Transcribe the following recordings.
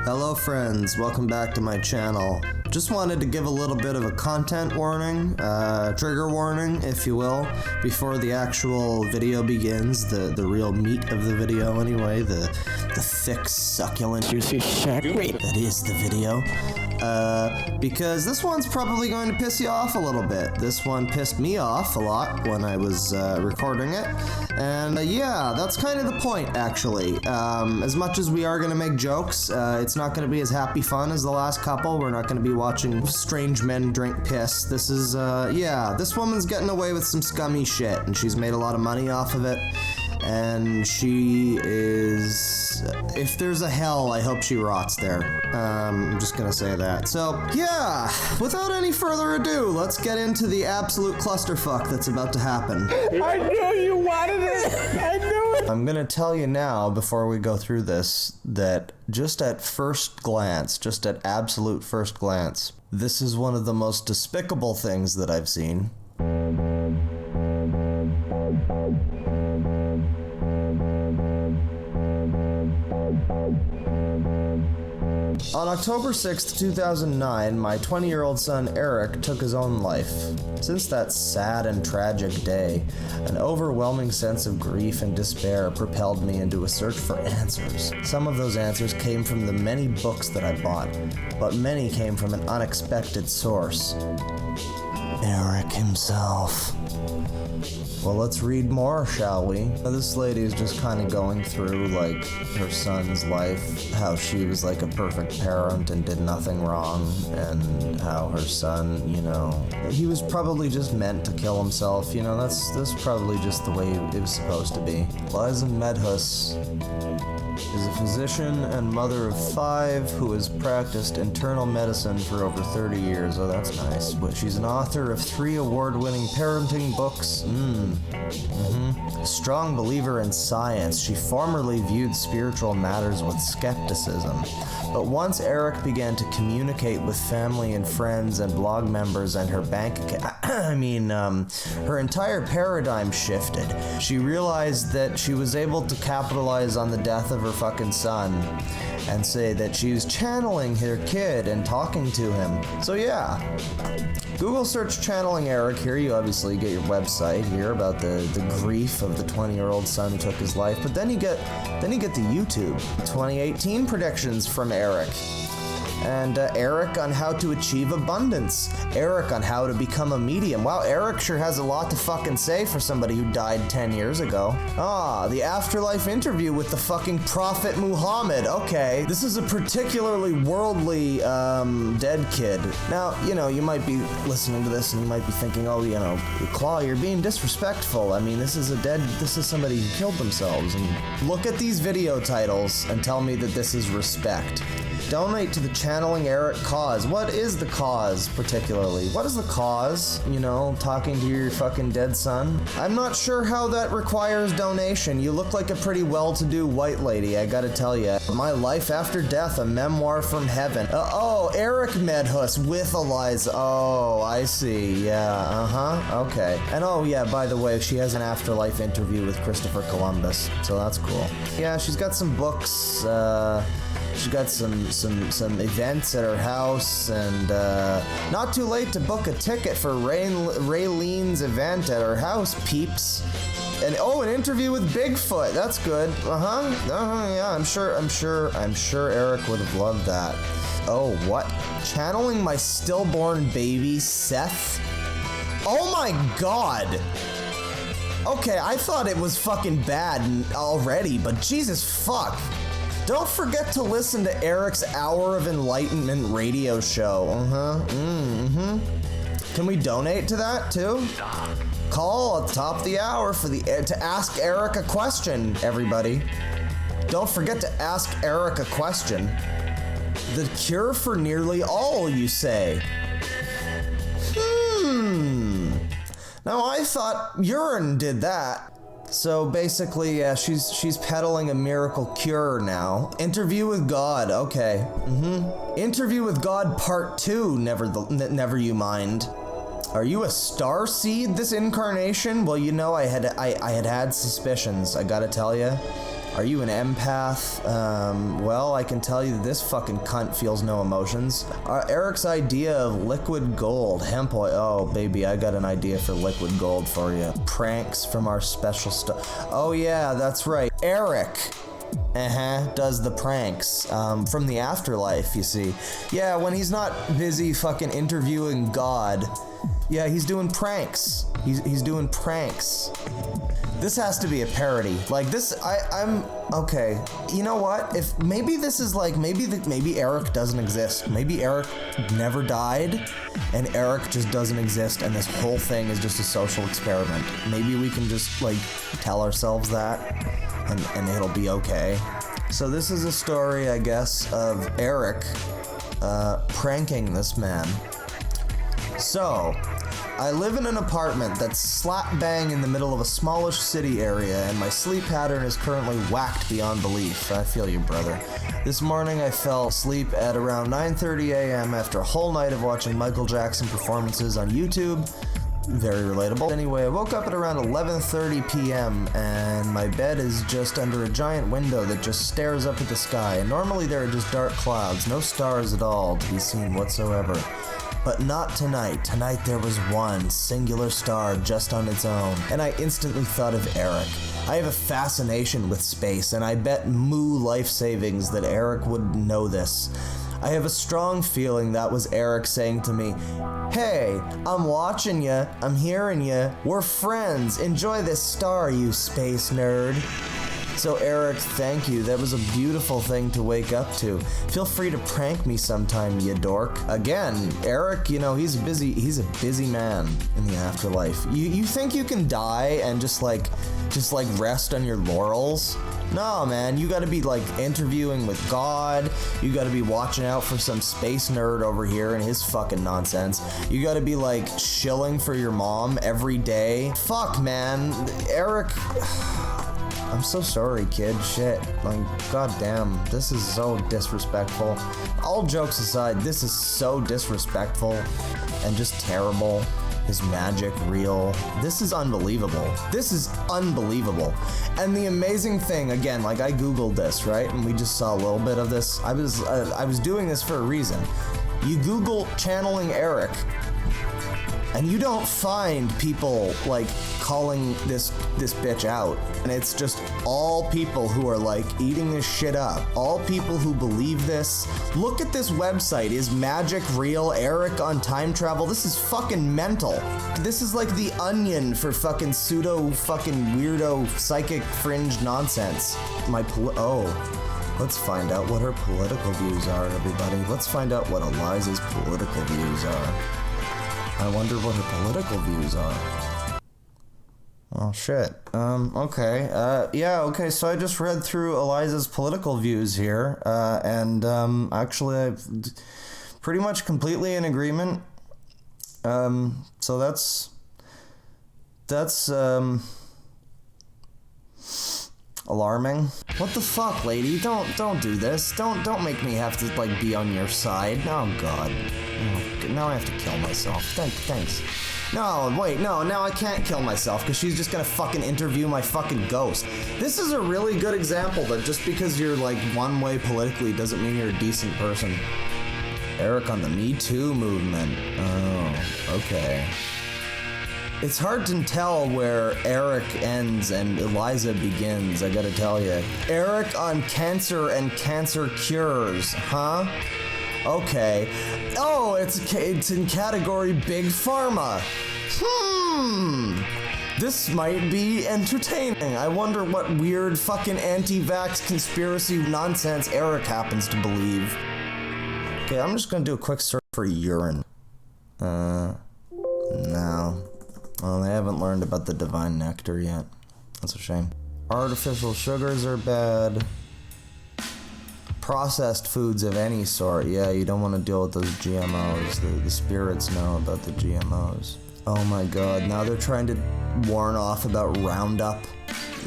Hello friends, welcome back to my channel. Just wanted to give a little bit of a content warning, trigger warning, if you will, before the actual video begins, the real meat of the video anyway, the thick, succulent juicy shit that is the video. Because this one's probably going to piss you off a little bit. This one pissed me off a lot when I was recording it. And yeah, that's kind of the point, actually. As much as we are going to make jokes, it's not going to be as happy fun as the last couple. We're not going to be watching strange men drink piss. This is, yeah, this woman's getting away with some scummy shit, and she's made a lot of money off of it. And she is... if there's a hell, I hope she rots there. I'm just gonna say that. So, yeah, without any further ado, let's get into the absolute clusterfuck that's about to happen. I knew you wanted it! I knew it! I'm gonna tell you now, before we go through this, that just at first glance, just at absolute first glance, this is one of the most despicable things that I've seen. On October 6th, 2009, my 20-year-old son Eric took his own life. Since that sad and tragic day, an overwhelming sense of grief and despair propelled me into a search for answers. Some of those answers came from the many books that I bought, but many came from an unexpected source. Eric himself. Well, let's read more, shall we? This lady is just kind of going through, like, her son's life, how she was, like, a perfect parent and did nothing wrong, and how her son, you know, he was probably just meant to kill himself, you know, that's probably just the way it was supposed to be. Liza Medhus is a physician and mother of 5 who has practiced internal medicine for over 30 years. Oh, that's nice. But she's an author of 3 award-winning parenting books. A strong believer in science, she formerly viewed spiritual matters with skepticism. But once Eric began to communicate with family and friends and blog members and her bank account, her entire paradigm shifted. She realized that she was able to capitalize on the death of her fucking son and say that she was channeling her kid and talking to him. So yeah, Google search channeling Eric. Here you obviously get your website here about the grief of the 20-year-old son who took his life, but then you get the YouTube 2018 predictions from Eric. And Eric on how to achieve abundance. Eric on how to become a medium. Wow, Eric sure has a lot to fucking say for somebody who died 10 years ago. Ah, the afterlife interview with the fucking Prophet Muhammad. Okay, this is a particularly worldly, dead kid. Now, you know, you might be listening to this and you might be thinking, oh, you know, Claw, you're being disrespectful. I mean, this is somebody who killed themselves. And look at these video titles and tell me that this is respect. Donate to the Channeling Eric cause. What is the cause, particularly? What is the cause? You know, talking to your fucking dead son? I'm not sure how that requires donation. You look like a pretty well-to-do white lady, I gotta tell you. My Life After Death, a memoir from heaven. Oh, Eric Medhus with Eliza. Oh, I see. Yeah, okay. And oh yeah, by the way, she has an afterlife interview with Christopher Columbus, so that's cool. Yeah, she's got some books, she's got some events at her house, and not too late to book a ticket for Raylene's event at her house, peeps. And oh, an interview with Bigfoot. That's good. Yeah, I'm sure Eric would have loved that. Oh, what? Channeling my stillborn baby, Seth? Oh my god. Okay, I thought it was fucking bad already, but Jesus fuck. Don't forget to listen to Eric's Hour of Enlightenment radio show. Can we donate to that too? Call at the top of the hour to ask Eric a question, everybody. Don't forget to ask Eric a question. The cure for nearly all, you say? Now I thought urine did that. So basically, yeah, she's peddling a miracle cure now. Interview with God, okay. Interview with God Part 2, never you mind. Are you a star seed this incarnation? Well, you know, I had suspicions, I gotta tell you. Are you an empath? Well, I can tell you this fucking cunt feels no emotions. Eric's idea of liquid gold. Hemp oil. Oh, baby, I got an idea for liquid gold for you. Pranks from our special stuff. Oh, yeah, that's right. Eric. Does the pranks from the afterlife, you see. Yeah, when he's not busy fucking interviewing God. Yeah, he's doing pranks. He's doing pranks. This has to be a parody. Like this, I'm okay. You know what? If maybe this is like maybe Eric doesn't exist. Maybe Eric never died, and Eric just doesn't exist, and this whole thing is just a social experiment. Maybe we can just like tell ourselves that, and it'll be okay. So this is a story, I guess, of Eric pranking this man. So, I live in an apartment that's slap bang in the middle of a smallish city area, and my sleep pattern is currently whacked beyond belief. I feel you, brother. This morning I fell asleep at around 9:30 a.m. after a whole night of watching Michael Jackson performances on YouTube. Very relatable. Anyway, I woke up at around 11:30 p.m. and my bed is just under a giant window that just stares up at the sky. And normally there are just dark clouds, no stars at all to be seen whatsoever. But not tonight. Tonight there was one singular star just on its own, and I instantly thought of Eric. I have a fascination with space, and I bet moo life savings that Eric would know this. I have a strong feeling that was Eric saying to me, "Hey, I'm watching ya, I'm hearing ya, we're friends, enjoy this star, you space nerd." So Eric, thank you. That was a beautiful thing to wake up to. Feel free to prank me sometime, you dork. Again, Eric, you know, he's a busy man in the afterlife. You think you can die and just like rest on your laurels? No, man, you gotta be like interviewing with God. You gotta be watching out for some space nerd over here and his fucking nonsense. You gotta be like shilling for your mom every day. Fuck, man. Eric, I'm so sorry, kid. Shit. Like, goddamn, this is so disrespectful. All jokes aside, this is so disrespectful and just terrible. Is magic real? This is unbelievable. This is unbelievable. And the amazing thing, again, like I Googled this, right? And we just saw a little bit of this. I was doing this for a reason. You Google channeling Eric, and you don't find people like calling this bitch out. And it's just all people who are like eating this shit up. All people who believe this. Look at this website. Is magic real? Eric on time travel? This is fucking mental. This is like the Onion for fucking pseudo fucking weirdo psychic fringe nonsense. Let's find out what her political views are, everybody. Let's find out what Eliza's political views are. I wonder what her political views are. Oh, shit. Okay. Yeah, okay, so I just read through Eliza's political views here, and actually I'm pretty much completely in agreement. So that's alarming. What the fuck, lady? Don't do this. Don't make me have to, like, be on your side. Oh, God. Now I have to kill myself. Thanks. No, wait, no, now I can't kill myself because she's just gonna fucking interview my fucking ghost. This is a really good example that just because you're like one way politically doesn't mean you're a decent person. Eric on the Me Too movement. Oh, okay. It's hard to tell where Eric ends and Eliza begins, I gotta tell you. Eric on cancer and cancer cures, huh? Okay. Oh, it's in category Big Pharma. This might be entertaining. I wonder what weird fucking anti-vax conspiracy nonsense Eric happens to believe. Okay, I'm just gonna do a quick search for urine. No. Well, they haven't learned about the divine nectar yet. That's a shame. Artificial sugars are bad. Processed foods of any sort. Yeah, you don't want to deal with those GMOs. The spirits know about the GMOs. Oh my god, now they're trying to warn off about Roundup.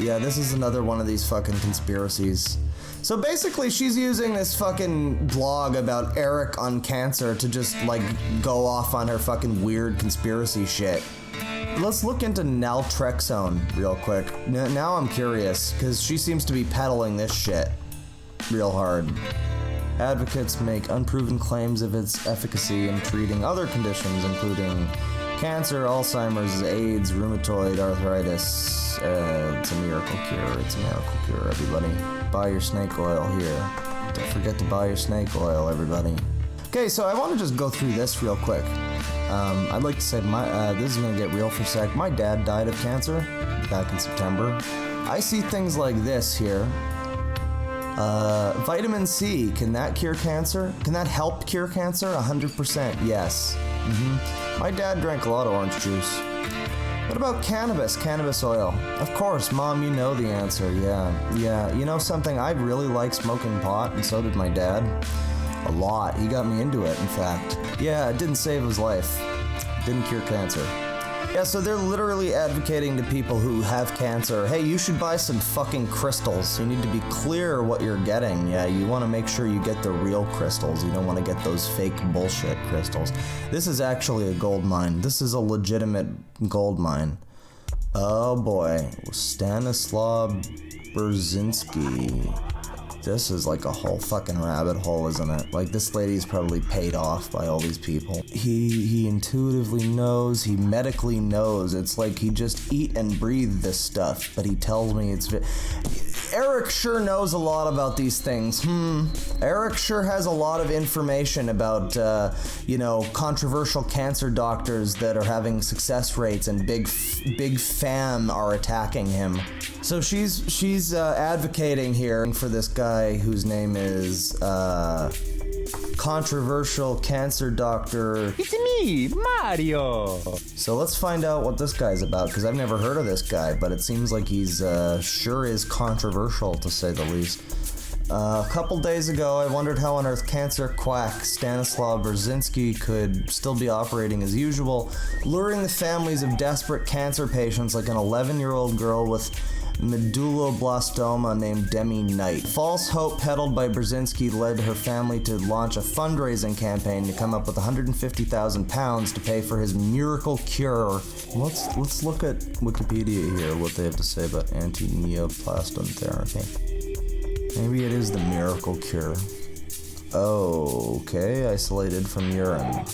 Yeah, this is another one of these fucking conspiracies. So basically, she's using this fucking blog about Eric on cancer to just, like, go off on her fucking weird conspiracy shit. let's look into naltrexone real quick. Now I'm curious, because she seems to be peddling this shit real hard. Advocates make unproven claims of its efficacy in treating other conditions, including cancer, Alzheimer's, AIDS, rheumatoid arthritis. It's a miracle cure. It's a miracle cure, everybody. Buy your snake oil here. Don't forget to buy your snake oil, everybody. Okay, so I want to just go through this real quick. I'd like to say this is going to get real for a sec. My dad died of cancer back in September. I see things like this here. Vitamin C, can that cure cancer? Can that help cure cancer? 100% yes. My dad drank a lot of orange juice. What about cannabis oil? Of course, Mom, you know the answer. Yeah. You know something? I really like smoking pot, and so did my dad. A lot. He got me into it, in fact. Yeah, it didn't save his life. Didn't cure cancer. Yeah, so they're literally advocating to people who have cancer, hey, you should buy some fucking crystals. You need to be clear what you're getting. Yeah, you want to make sure you get the real crystals. You don't want to get those fake bullshit crystals. This is actually a gold mine. This is a legitimate gold mine. Oh boy. Stanislav Brzezinski. This is like a whole fucking rabbit hole, isn't it? Like, this lady's probably paid off by all these people. He intuitively knows, he medically knows. It's like he just eat and breathe this stuff, but he tells me it's... Eric sure knows a lot about these things. Eric sure has a lot of information about, controversial cancer doctors that are having success rates and big fam are attacking him. So she's advocating here for this guy whose name is controversial cancer doctor. It's me, Mario. So let's find out what this guy's about, because I've never heard of this guy, but it seems like he's sure is controversial, to say the least. A couple days ago, I wondered how on earth cancer quack Stanislav Brzezinski could still be operating as usual, luring the families of desperate cancer patients like an 11-year-old girl with medulloblastoma named Demi Knight. False hope peddled by Brzezinski led her family to launch a fundraising campaign to come up with £150,000 to pay for his miracle cure. Let's look at Wikipedia here, what they have to say about anti-neoplastic therapy. Maybe it is the miracle cure. Okay, isolated from urine.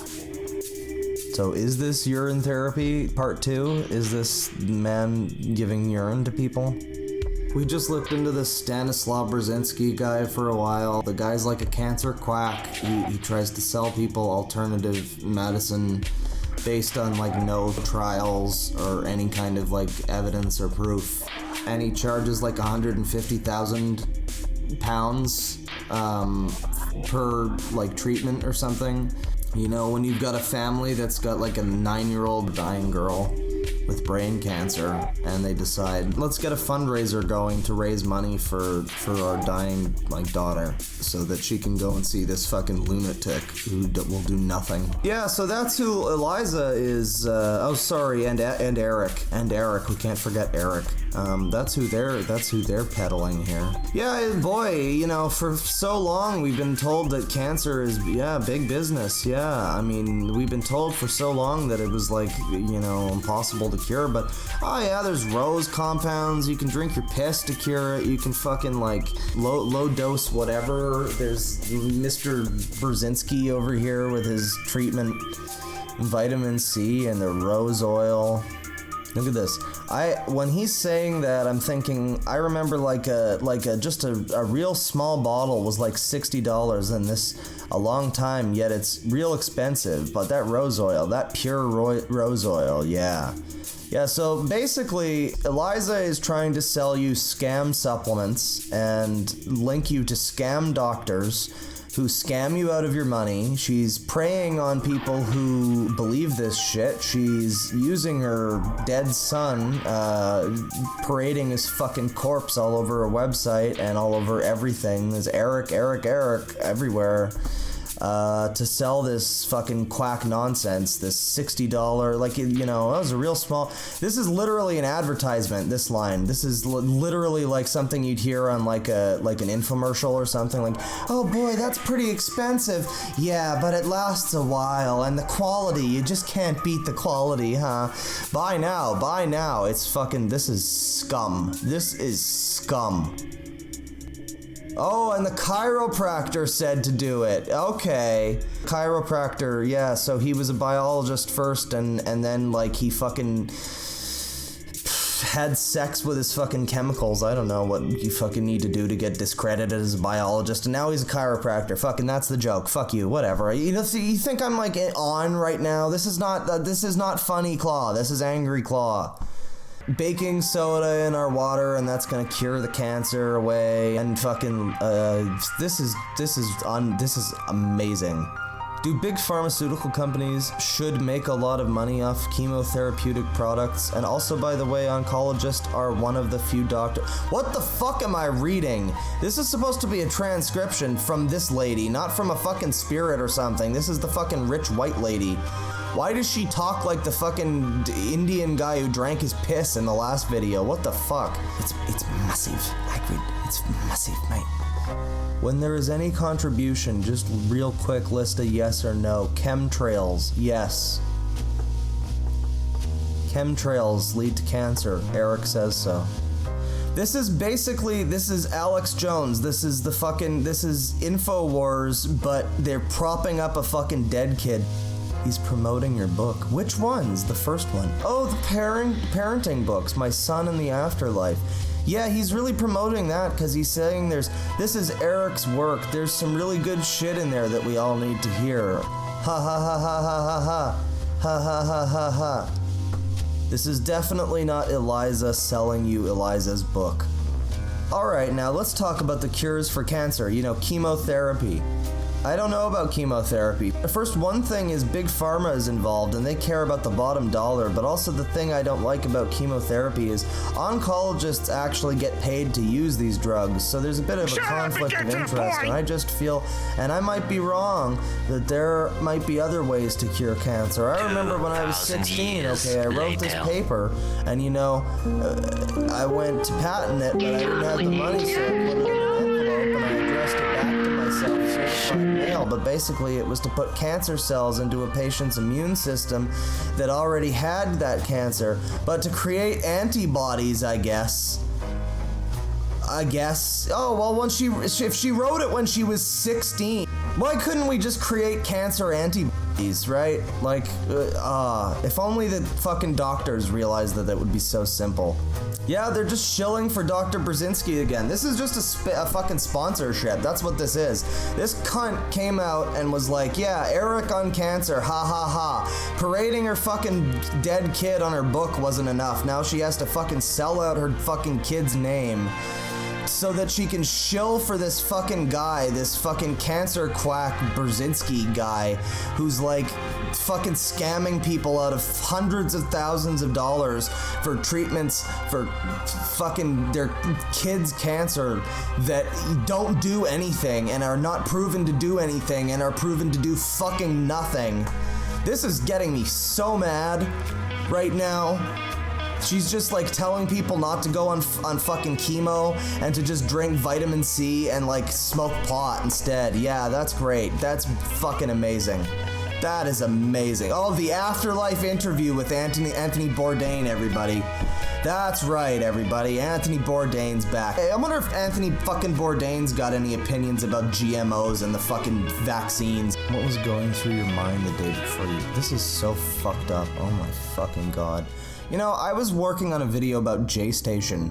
So is this urine therapy part 2? Is this man giving urine to people? We just looked into this Stanislav Brzezinski guy for a while. The guy's like a cancer quack. He tries to sell people alternative medicine based on like no trials or any kind of like evidence or proof. And he charges like £150,000 per like treatment or something. You know, when you've got a family that's got like a 9-year-old dying girl with brain cancer, and they decide, let's get a fundraiser going to raise money for our dying like daughter, so that she can go and see this fucking lunatic who will do nothing. Yeah, so that's who Eliza is. And Eric. We can't forget Eric. That's who they're peddling here. Yeah, boy, you know, for so long we've been told that cancer is big business. Yeah, I mean, we've been told for so long that it was like, you know, impossible to cure, but there's rose compounds, you can drink your piss to cure it, you can fucking like low dose whatever. There's Mr. Brzezinski over here with his treatment, vitamin C and the rose oil. Look at this. When he's saying that, I'm thinking, I remember just a real small bottle was like $60, and this a long time, yet it's real expensive. But that rose oil, that pure rose oil, yeah. Yeah, so basically, Eliza is trying to sell you scam supplements and link you to scam doctors who scam you out of your money. She's preying on people who believe this shit. She's using her dead son, parading his fucking corpse all over her website and all over everything. There's Eric everywhere. to sell this fucking quack nonsense, this $60, like, you know, that was a real small, this is literally an advertisement, this line. This is literally like something you'd hear on like an infomercial or something, like, oh boy, that's pretty expensive. Yeah, but it lasts a while, and the quality, you just can't beat the quality, huh? Buy now, it's fucking, this is scum. This is scum. Oh, and the chiropractor said to do it. Okay. Chiropractor, yeah, so he was a biologist first, and then, like, he fucking had sex with his fucking chemicals. I don't know what you fucking need to do to get discredited as a biologist, and now he's a chiropractor. Fucking, that's the joke. Fuck you, whatever. You know, you think I'm, like, on right now? This is not funny Claw. This is angry Claw. Baking soda in our water, and that's gonna cure the cancer away, and fucking, this is amazing. Do big pharmaceutical companies should make a lot of money off chemotherapeutic products? And also, by the way, oncologists are one of the few doctors. What the fuck am I reading? This is supposed to be a transcription from this lady, not from a fucking spirit or something. This is the fucking rich white lady. Why does she talk like the fucking Indian guy who drank his piss in the last video? What the fuck? It's massive. Hagrid, it's massive, mate. When there is any contribution, just real quick list a yes or no. Chemtrails, yes. Chemtrails lead to cancer. Eric says so. This is Alex Jones. This is InfoWars, but they're propping up a fucking dead kid. He's promoting your book. Which ones? The first one. Oh, the parenting books, My Son in the Afterlife. Yeah, he's really promoting that because he's saying this is Eric's work. There's some really good shit in there that we all need to hear. Ha ha ha ha ha ha ha. Ha ha ha ha ha. This is definitely not Eliza selling you Eliza's book. Alright, now let's talk about the cures for cancer. You know, chemotherapy. I don't know about chemotherapy. First, one thing is Big Pharma is involved and they care about the bottom dollar, but also the thing I don't like about chemotherapy is oncologists actually get paid to use these drugs, so there's a bit of a conflict of interest, and I just feel, and I might be wrong, that there might be other ways to cure cancer. I remember when I was 16, okay, I wrote this paper, and you know, I went to patent it, but I didn't have the money, so I put it in an envelope and I addressed it back to myself certified mail, but basically it was to put cancer cells into a patient's immune system that already had that cancer, but to create antibodies, I guess. Oh, well, if she wrote it when she was 16, why couldn't we just create cancer antibodies, right? Like, if only the fucking doctors realized that would be so simple. Yeah, they're just shilling for Dr. Brzezinski again. This is just a fucking sponsorship. That's what this is. This cunt came out and was like, yeah, Eric on cancer, ha ha ha. Parading her fucking dead kid on her book wasn't enough. Now she has to fucking sell out her fucking kid's name so that she can shill for this fucking guy, this fucking cancer quack Brzezinski guy, who's like fucking scamming people out of hundreds of thousands of dollars for treatments for fucking their kids' cancer that don't do anything and are not proven to do anything and are proven to do fucking nothing. This is getting me so mad right now. She's just like telling people not to go on fucking chemo and to just drink vitamin C and like smoke pot instead. Yeah, that's great. That's fucking amazing. That is amazing. Oh, the Afterlife interview with Anthony Bourdain, everybody. That's right, everybody. Anthony Bourdain's back. Hey, I wonder if Anthony fucking Bourdain's got any opinions about GMOs and the fucking vaccines. What was going through your mind the day before you? This is so fucked up. Oh my fucking god. You know, I was working on a video about J-Station,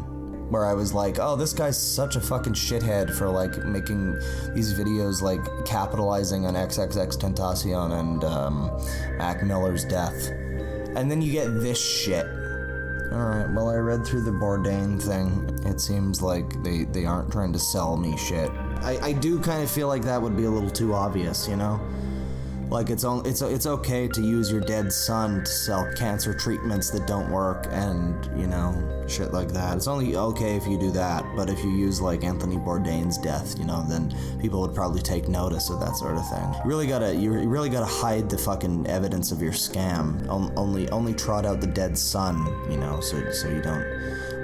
where I was like, oh, this guy's such a fucking shithead for, like, making these videos, like, capitalizing on XXXTentacion and, Mac Miller's death. And then you get this shit. Alright, well, I read through the Bourdain thing. It seems like they aren't trying to sell me shit. I do kind of feel like that would be a little too obvious, you know? Like, it's okay to use your dead son to sell cancer treatments that don't work and, you know, shit like that. It's only okay if you do that, but if you use, like, Anthony Bourdain's death, you know, then people would probably take notice of that sort of thing. You really gotta hide the fucking evidence of your scam. Only trot out the dead son, you know, so you don't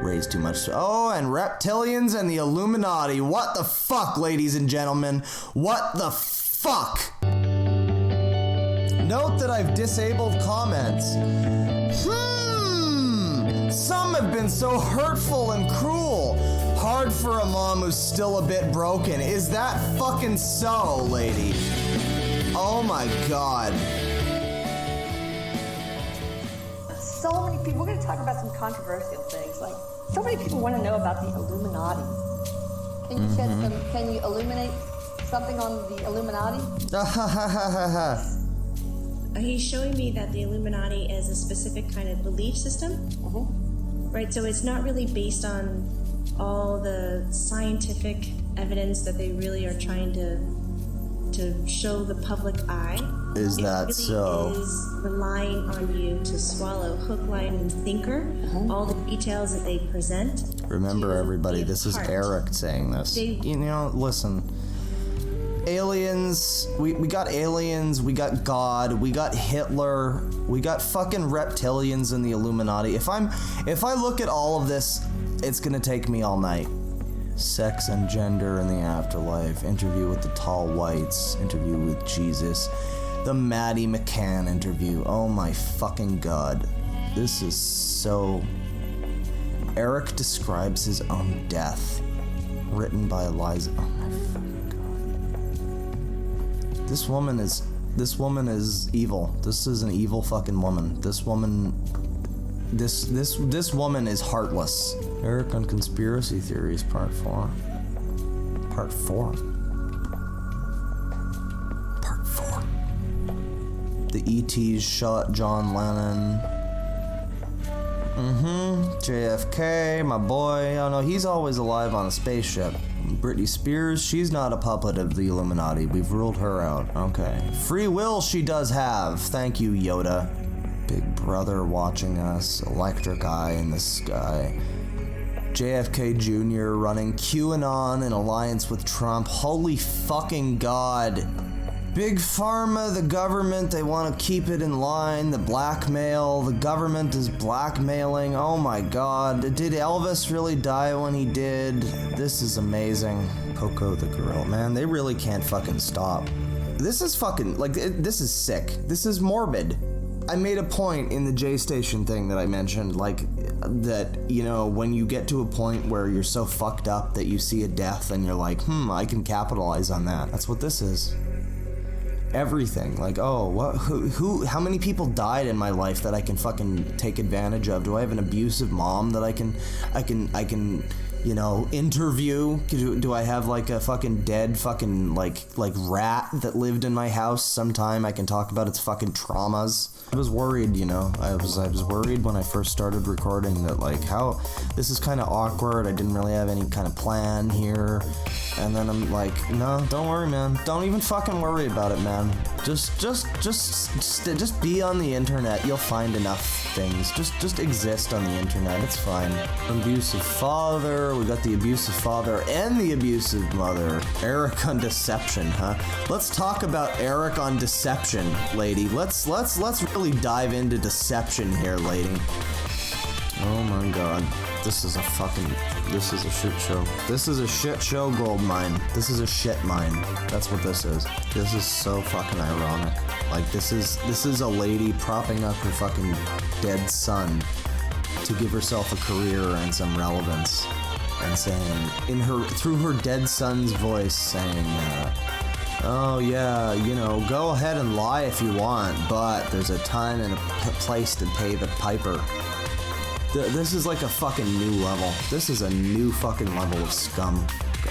raise too much. Oh, and reptilians and the Illuminati. What the fuck, ladies and gentlemen? What the fuck? Note that I've disabled comments. Some have been so hurtful and cruel. Hard for a mom who's still a bit broken. Is that fucking so, lady? Oh my god. So many people, we're going to talk about some controversial things, like so many people want to know about the Illuminati. Can you illuminate something on the Illuminati? He's showing me that the Illuminati is a specific kind of belief system, right? So it's not really based on all the scientific evidence that they really are trying to show the public eye. Is that really so? It is relying on you to swallow hook, line, and sinker all the details that they present. Remember, everybody, this is Eric saying this. You know, listen. Aliens, we got aliens, we got God, we got Hitler, we got fucking reptilians in the Illuminati. If I look at all of this, it's gonna take me all night. Sex and gender in the afterlife, interview with the tall whites, interview with Jesus, the Maddie McCann interview. Oh my fucking god. This is so... Eric describes his own death, written by Eliza. Oh my fucking god. This woman is evil. This is an evil fucking woman. This woman is heartless. Eric on Conspiracy Theories, Part 4. Part 4. Part 4. The ETs shot John Lennon. JFK, my boy. Oh no, he's always alive on a spaceship. Britney Spears, she's not a puppet of the Illuminati. We've ruled her out. Okay. Free will she does have. Thank you, Yoda. Big Brother watching us. Electric eye in the sky. JFK Jr. running QAnon in alliance with Trump. Holy fucking god. Big Pharma, the government, they want to keep it in line. The blackmail, the government is blackmailing. Oh my god. Did Elvis really die when he did? This is amazing. Coco the Gorilla. Man, they really can't fucking stop. This is fucking, like, this is sick. This is morbid. I made a point in the J Station thing that I mentioned, like, that, you know, when you get to a point where you're so fucked up that you see a death and you're like, I can capitalize on that. That's what this is. Everything. Like, oh, what, who, how many people died in my life that I can fucking take advantage of? Do I have an abusive mom that I can, you know, interview? Do I have like a fucking dead fucking like rat that lived in my house sometime I can talk about its fucking traumas? I was worried, you know, I was worried when I first started recording that, like, how this is kind of awkward. I didn't really have any kind of plan here. And then I'm like, no, don't worry, man. Don't even fucking worry about it, man. Just be on the internet. You'll find enough things. Just exist on the internet. It's fine. Abusive father. We got the abusive father and the abusive mother. Eric on deception, huh? Let's talk about Eric on deception, lady. Let's really dive into deception here, lady. Oh my god. This is a shit show. This is a shit show gold mine. This is a shit mine. That's what this is. This is so fucking ironic. Like, this is a lady propping up her fucking dead son to give herself a career and some relevance, and saying, through her dead son's voice, saying, oh yeah, you know, go ahead and lie if you want, but there's a time and a place to pay the piper. This is like a fucking new level. This is a new fucking level of scum.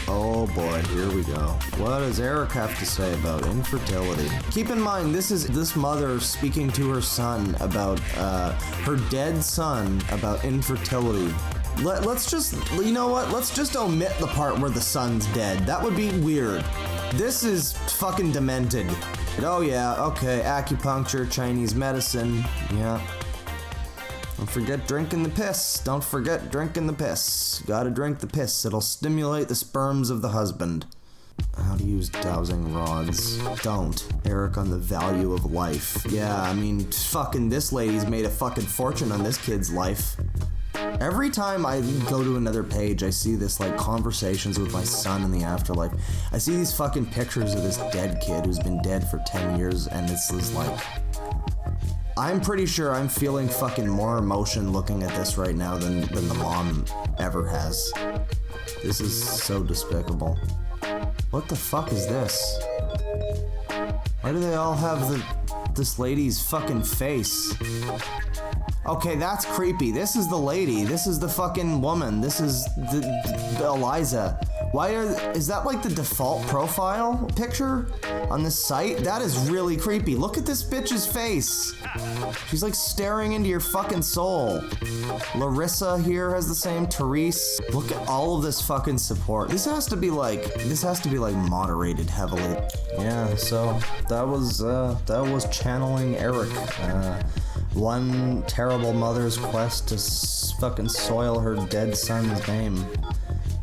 Oh boy, here we go. What does Eric have to say about infertility? Keep in mind, this is this mother speaking to her son about, her dead son about infertility. Let's just, you know what? Let's just omit the part where the son's dead. That would be weird. This is fucking demented. Oh yeah, okay, acupuncture, Chinese medicine, yeah. Don't forget drinking the piss. Don't forget drinking the piss. Gotta drink the piss. It'll stimulate the sperms of the husband. How to use dowsing rods. Don't. Eric on the value of life. Yeah, I mean, fucking this lady's made a fucking fortune on this kid's life. Every time I go to another page, I see this, like, conversations with my son in the afterlife. I see these fucking pictures of this dead kid who's been dead for 10 years, and this is like... I'm pretty sure I'm feeling fucking more emotion looking at this right now than the mom ever has. This is so despicable. What the fuck is this? Why do they all have this lady's fucking face? Okay, that's creepy. This is the lady. This is the fucking woman. This is the Eliza. Is that like the default profile picture on this site? That is really creepy. Look at this bitch's face. She's like staring into your fucking soul. Larissa here has the same. Therese. Look at all of this fucking support. This has to be like moderated heavily. Yeah, so that was channeling Eric. One terrible mother's quest to fucking soil her dead son's name.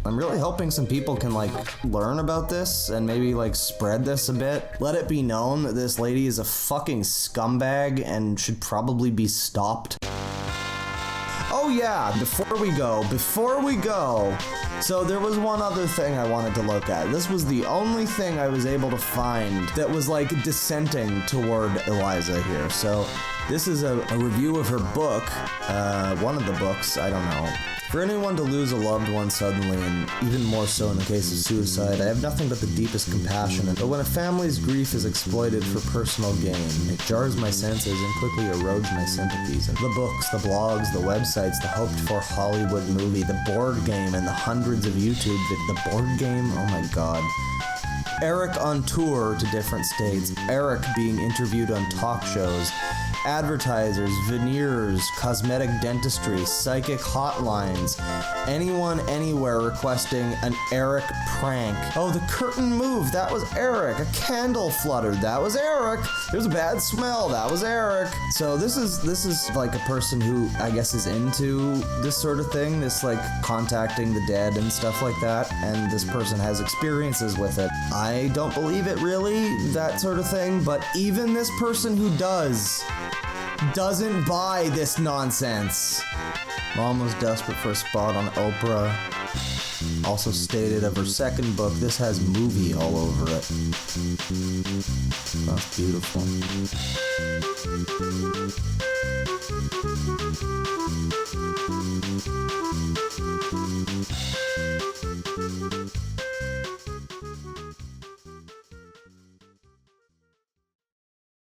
I'm really hoping some people can, like, learn about this and maybe, like, spread this a bit. Let it be known that this lady is a fucking scumbag and should probably be stopped. Oh yeah, before we go, so there was one other thing I wanted to look at. This was the only thing I was able to find that was, like, dissenting toward Eliza here. So this is a review of her book, one of the books, I don't know. For anyone to lose a loved one suddenly, and even more so in the case of suicide, I have nothing but the deepest compassion. But when a family's grief is exploited for personal gain, it jars my senses and quickly erodes my sympathies. And the books, the blogs, the websites, the hoped-for Hollywood movie, the board game, and the hundreds of YouTube the board game? Oh my god. Eric on tour to different states, Eric being interviewed on talk shows, advertisers, veneers, cosmetic dentistry, psychic hotlines, anyone anywhere requesting an Eric prank. Oh, the curtain moved, that was Eric. A candle fluttered, that was Eric. There's a bad smell, that was Eric. So this is like a person who I guess is into this sort of thing, this like contacting the dead and stuff like that, and this person has experiences with it. I don't believe it really, that sort of thing, but even this person who doesn't buy this nonsense. Mom was desperate for a spot on Oprah. Also stated of her second book, this has movie all over it. That's beautiful.